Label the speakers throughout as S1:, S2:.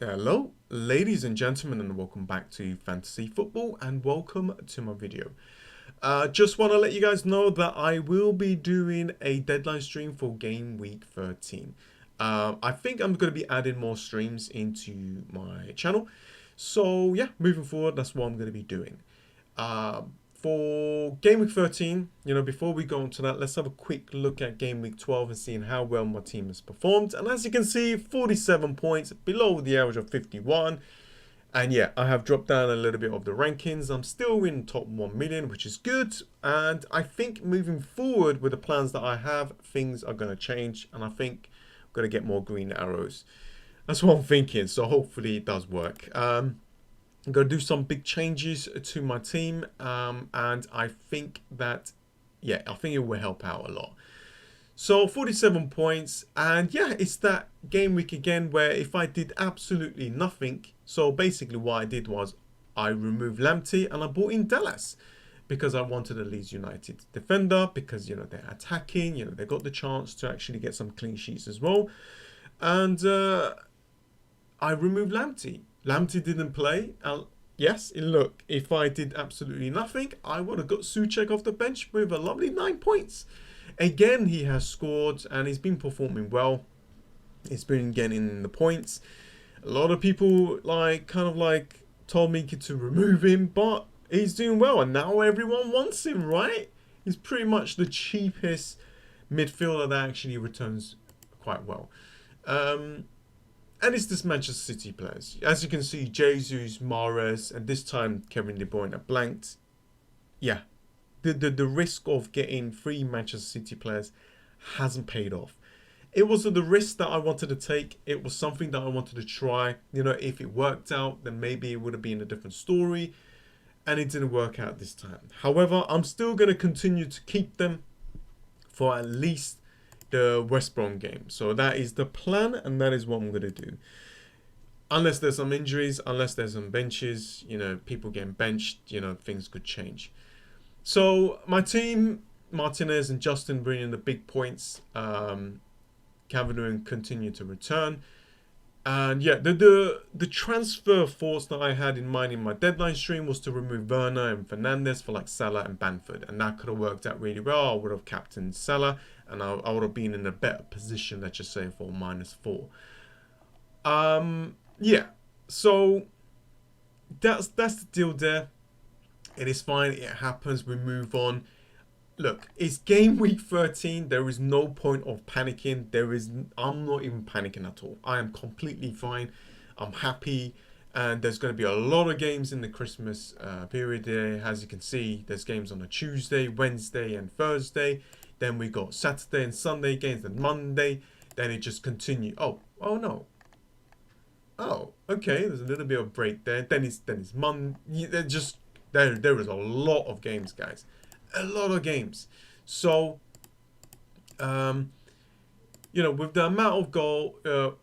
S1: Hello, ladies and gentlemen, and welcome back to Fantasy Football, and welcome to my video. Just want to let you guys know that I will be doing a deadline stream for Game Week 13. I think I'm going to be adding more streams into my channel. So yeah, moving forward, that's what I'm going to be doing. For Game Week 13, before we go on to that, let's have a quick look at Game Week 12 and seeing how well my team has performed. And as you can see, 47 points, below the average of 51. And yeah, I have dropped down a little bit of the rankings. I'm still in top 1 million, which is good. And I think moving forward with the plans that I have, things are going to change. And I think I'm going to get more green arrows. That's what I'm thinking. So hopefully it does work. I'm going to do some big changes to my team, and I think that, yeah, I think it will help out a lot. So 47 points, and yeah, it's that game week again where if I did absolutely nothing, so basically what I did was I removed Lamptey and I brought in Dallas because I wanted a Leeds United defender because, they're attacking, they got the chance to actually get some clean sheets as well. And I removed Lamptey. Lamptey didn't play. Yes, look, if I did absolutely nothing, I would have got Souček off the bench with a lovely 9 points. Again, he has scored and he's been performing well. He's been getting the points. A lot of people told me to remove him, but he's doing well and now everyone wants him, right? He's pretty much the cheapest midfielder that actually returns quite well. And it's this Manchester City players. As you can see, Jesus, Mahrez, and this time Kevin De Bruyne are blanked. Yeah, the risk of getting 3 Manchester City players hasn't paid off. It was the risk that I wanted to take. It was something that I wanted to try. If it worked out, then maybe it would have been a different story. And it didn't work out this time. However, I'm still going to continue to keep them for at least the West Brom game. So that is the plan, and that is what I'm going to do. Unless there's some injuries, unless there's some benches, people getting benched, things could change. So my team, Martinez and Justin bringing the big points. Cavani continue to return. And yeah, the transfer thoughts that I had in mind in my deadline stream was to remove Werner and Fernandes for like Salah and Bamford. And that could have worked out really well. I would have captained Salah and I would have been in a better position, let's just say, for -4. Yeah, so that's the deal there. It is fine. It happens. We move on. Look, it's game week 13. There is no point of panicking. I'm not even panicking at all. I am completely fine. I'm happy. And there's going to be a lot of games in the Christmas period there. As you can see, there's games on a Tuesday, Wednesday, and Thursday. Then we got Saturday and Sunday games, and Monday. Then it just continues. Oh no. Oh, okay. There's a little bit of break there. Then it's Monday. There is a lot of games, guys. A lot of games. So, with the amount of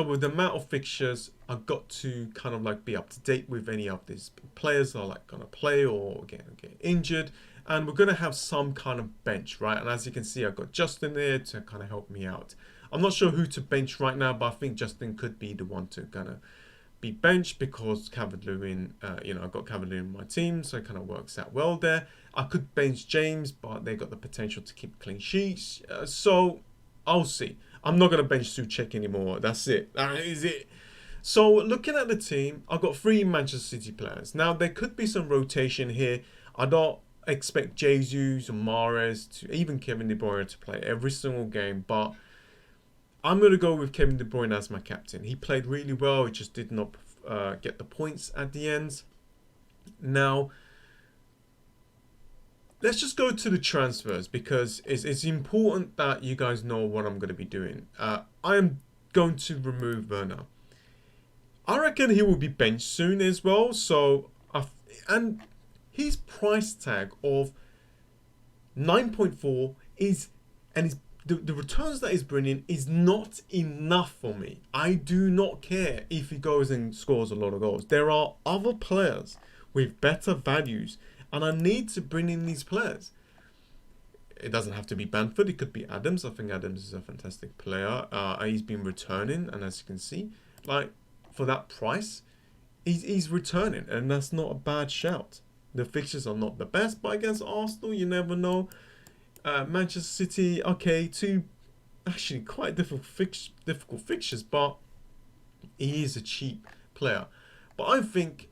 S1: with the amount of fixtures, I've got to kind of be up to date with any of these players that are gonna play or get injured. And we're going to have some kind of bench, right? And as you can see, I've got Justin there to kind of help me out. I'm not sure who to bench right now, but I think Justin could be the one to kind of be benched because Calvert-Lewin, I've got Calvert-Lewin in my team, so it kind of works out well there. I could bench James, but they got the potential to keep clean sheets. So I'll see. I'm not going to bench Souček anymore. That's it. That is it. So looking at the team, I've got 3 Manchester City players. Now, there could be some rotation here. I don't expect Jesus or Mahrez to even Kevin De Bruyne to play every single game, but I'm going to go with Kevin De Bruyne as my captain. He played really well. He just did not get the points at the end. Now, let's just go to the transfers because it's important that you guys know what I'm going to be doing. I am going to remove Werner. I reckon he will be benched soon as well. So, and his price tag of 9.4 is, and the returns that he's bringing is not enough for me. I do not care if he goes and scores a lot of goals. There are other players with better values, and I need to bring in these players. It doesn't have to be Bamford. It could be Adams. I think Adams is a fantastic player. He's been returning, and as you can see, for that price, he's returning, and that's not a bad shout. The fixtures are not the best, but against Arsenal, you never know. Manchester City, okay, two actually quite difficult fixtures, but he is a cheap player. But I think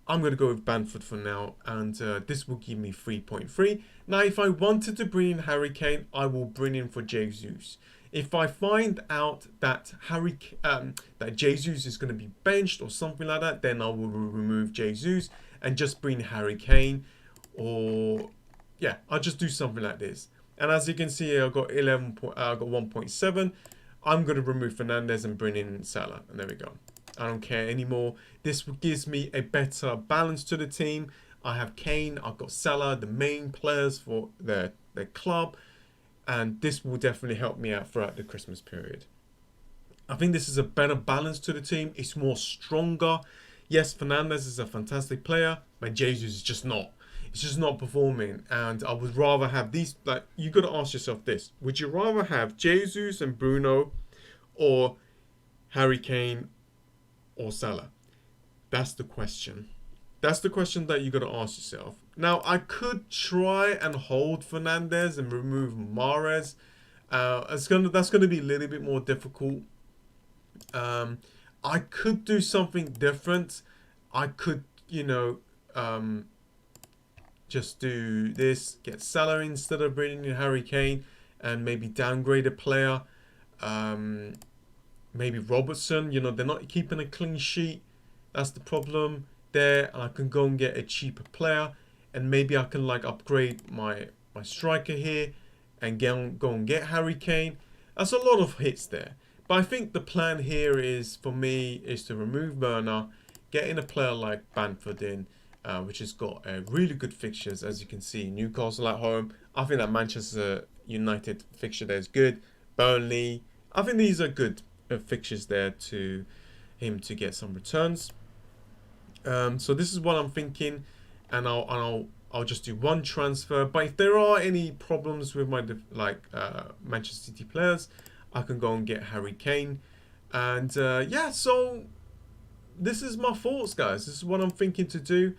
S1: I'm going to go with Bamford for now, and this will give me 3.3. Now, if I wanted to bring in Harry Kane, I will bring in for Jesus. If I find out that that Jesus is going to be benched or something like that, then I will remove Jesus and just bring Harry Kane, or yeah, I'll just do something like this. And as you can see here, I got 1.7. I'm going to remove Fernandes and bring in Salah, and there we go. I don't care anymore. This gives me a better balance to the team. I have Kane, I've got Salah, the main players for their club, and this will definitely help me out throughout the Christmas period. I think this is a better balance to the team. It's more stronger. Yes, Fernandes is a fantastic player, but Jesus is just not. It's just not performing, and I would rather have these. Like, you got to ask yourself this: would you rather have Jesus and Bruno, or Harry Kane, or Salah? That's the question. That's the question that you got to ask yourself. Now, I could try and hold Fernandes and remove Mahrez. That's gonna be a little bit more difficult. I could do something different. I could, just do this, get Salah instead of bringing in Harry Kane, and maybe downgrade a player. Maybe Robertson. They're not keeping a clean sheet. That's the problem there. And I can go and get a cheaper player, and maybe I can upgrade my striker here and go and get Harry Kane. That's a lot of hits there. But I think the plan here is, for me, is to remove Werner, get in a player like Bamford in, which has got really good fixtures. As you can see, Newcastle at home. I think that Manchester United fixture there is good. Burnley. I think these are good fixtures there to him to get some returns. So this is what I'm thinking, and I'll just do one transfer. But if there are any problems with my Manchester City players, I can go and get Harry Kane. And yeah, so this is my thoughts, guys. This is what I'm thinking to do.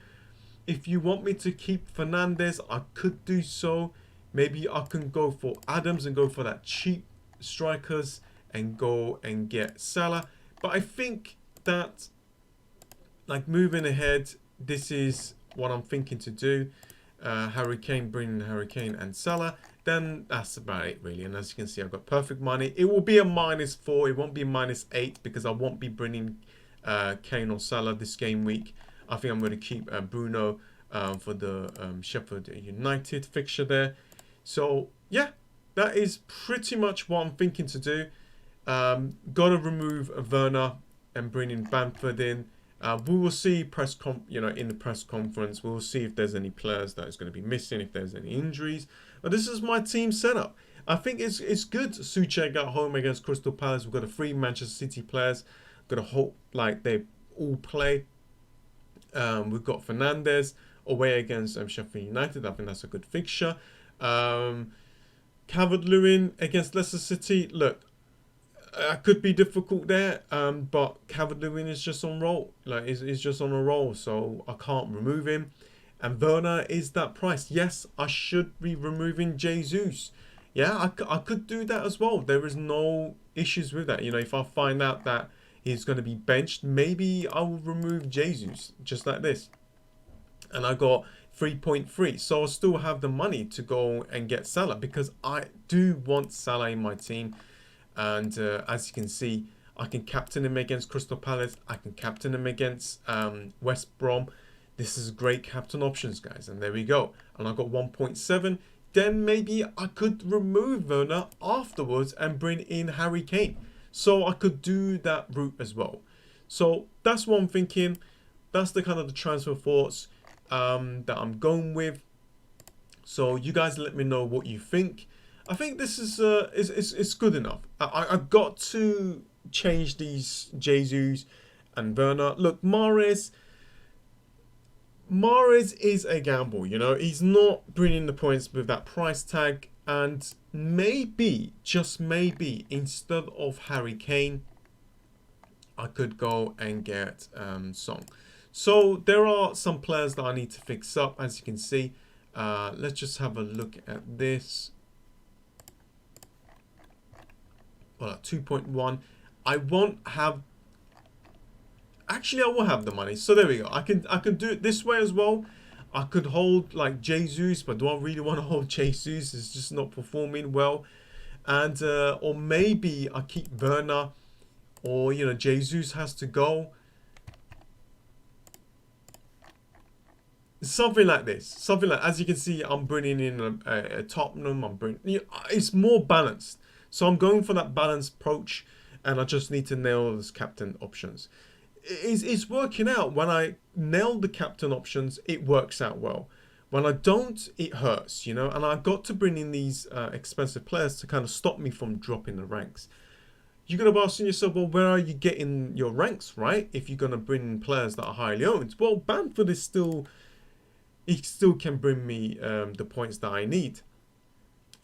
S1: If you want me to keep Fernandes, I could do so. Maybe I can go for Adams and go for that cheap strikers and go and get Salah. But I think that, moving ahead, this is what I'm thinking to do. Harry Kane, bringing Harry Kane and Salah. Then that's about it, really. And as you can see, I've got perfect money. It will be a -4. It won't be -8 because I won't be bringing Kane or Salah this game week. I think I'm going to keep Bruno for the Sheffield United fixture there. So, yeah, that is pretty much what I'm thinking to do. Got to remove Werner and bring in Bamford in. We will see in the press conference. We'll see if there's any players that is going to be missing, if there's any injuries. But this is my team setup. I think it's good. Souček at home against Crystal Palace. We've got the 3 Manchester City players. Got to hope they all play. We've got Fernandes away against Sheffield United. I think that's a good fixture. Calvert-Lewin against Leicester City. Look, it could be difficult there, but Calvert-Lewin is just on roll. He's just on a roll, so I can't remove him. And Werner is that price. Yes, I should be removing Jesus. Yeah, I could do that as well. There is no issues with that. If I find out that he's going to be benched, maybe I will remove Jesus, just like this. And I got 3.3. So I'll still have the money to go and get Salah, because I do want Salah in my team. And as you can see, I can captain him against Crystal Palace. I can captain him against West Brom. This is great captain options, guys. And there we go. And I got 1.7. Then maybe I could remove Werner afterwards and bring in Harry Kane. So I could do that route as well. So that's what I'm thinking. That's the kind of the transfer thoughts that I'm going with. So you guys let me know what you think. I think this is it's good enough. I got to change these Jesus and Werner. Look, Mahrez is a gamble. He's not bringing the points with that price tag. And maybe, just maybe, instead of Harry Kane, I could go and get Song. So there are some players that I need to fix up, as you can see. Let's just have a look at this. Well, 2.1. I won't have. Actually, I will have the money. So there we go. I can do it this way as well. I could hold like Jesus, but do I really want to hold Jesus? It's just not performing well. And or maybe I keep Werner, or Jesus has to go. Something like this. Something like, as you can see, I'm bringing in a Tottenham. I'm bringing. It's more balanced. So I'm going for that balanced approach, and I just need to nail those captain options. It's working out. When I nail the captain options, it works out well. When I don't, it hurts, And I've got to bring in these expensive players to kind of stop me from dropping the ranks. You're going to be asking yourself, well, where are you getting your ranks, right? If you're going to bring in players that are highly owned. Well, Bamford is still... He still can bring me the points that I need.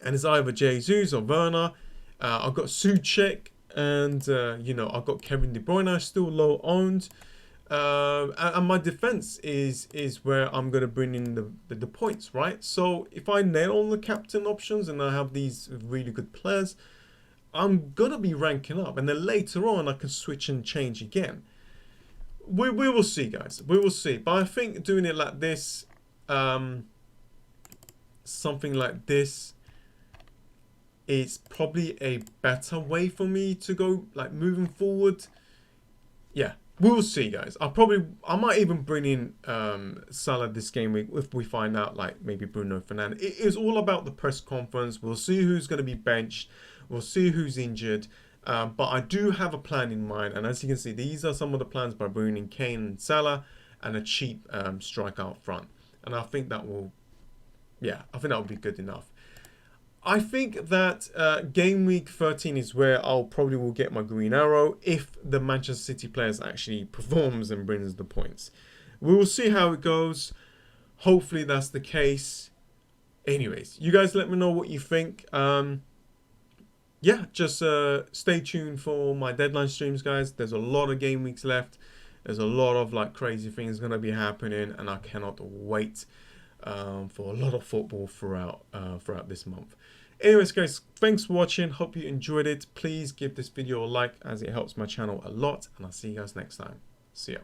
S1: And it's either Jesus or Werner. I've got Souček, and I've got Kevin De Bruyne still low owned. And my defense is where I'm going to bring in the points, right? So if I nail all the captain options and I have these really good players, I'm going to be ranking up. And then later on, I can switch and change again. We will see, guys. We will see. But I think doing it like this, something like this, is probably a better way for me to go, like, moving forward. Yeah, we will see, guys. I might even bring in Salah this game week if we find out, like, maybe Bruno Fernandes. It is all about the press conference. We'll see who's going to be benched. We'll see who's injured. But I do have a plan in mind, and as you can see, these are some of the plans by bringing in Kane and Salah and a cheap striker out front. And I think that will, be good enough. I think that game week 13 is where I'll probably will get my green arrow if the Manchester City players actually performs and brings the points. We will see how it goes. Hopefully that's the case. Anyways, you guys let me know what you think. Just stay tuned for my deadline streams, guys. There's a lot of game weeks left. There's a lot of like crazy things going to be happening, and I cannot wait for a lot of football throughout this month. Anyways, guys, thanks for watching. Hope you enjoyed it. Please give this video a like, as it helps my channel a lot, and I'll see you guys next time. See ya.